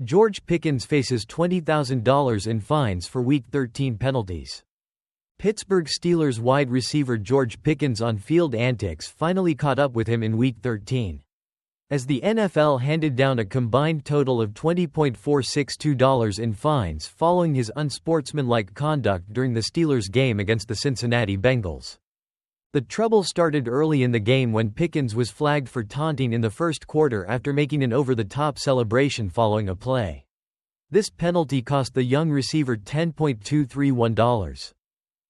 George Pickens faces $20,000 in fines for Week 13 penalties. Pittsburgh Steelers wide receiver George Pickens' on-field antics finally caught up with him in Week 13. As the NFL handed down a combined total of $20.462 in fines following his unsportsmanlike conduct during the Steelers' game against the Cincinnati Bengals. The trouble started early in the game when Pickens was flagged for taunting in the first quarter after making an over-the-top celebration following a play. This penalty cost the young receiver $10.231.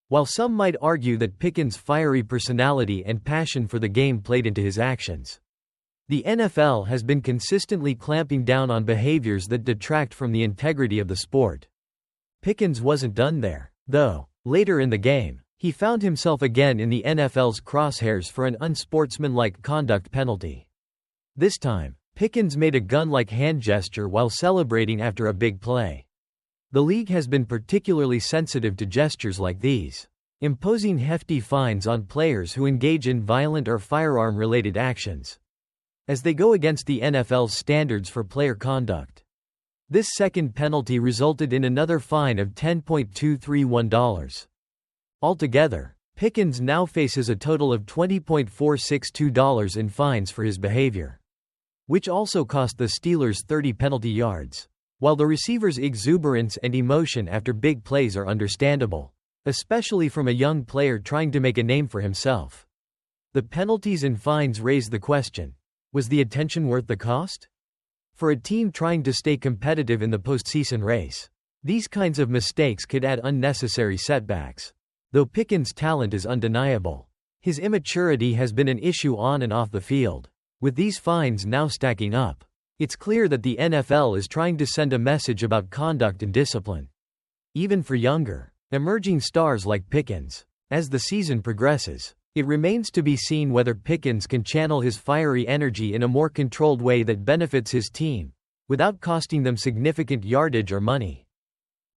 While some might argue that Pickens' fiery personality and passion for the game played into his actions, the NFL has been consistently clamping down on behaviors that detract from the integrity of the sport. Pickens wasn't done there, though. Later in the game, he found himself again in the NFL's crosshairs for an unsportsmanlike conduct penalty. This time, Pickens made a gun-like hand gesture while celebrating after a big play. The league has been particularly sensitive to gestures like these, imposing hefty fines on players who engage in violent or firearm-related actions, as they go against the NFL's standards for player conduct. This second penalty resulted in another fine of $10.231. Altogether, Pickens now faces a total of $20.462 in fines for his behavior, which also cost the Steelers 30 penalty yards. While the receiver's exuberance and emotion after big plays are understandable, especially from a young player trying to make a name for himself, the penalties and fines raise the question: was the attention worth the cost? For a team trying to stay competitive in the postseason race, these kinds of mistakes could add unnecessary setbacks. Though Pickens' talent is undeniable, his immaturity has been an issue on and off the field. With these fines now stacking up, it's clear that the NFL is trying to send a message about conduct and discipline, even for younger, emerging stars like Pickens. As the season progresses, it remains to be seen whether Pickens can channel his fiery energy in a more controlled way that benefits his team, without costing them significant yardage or money.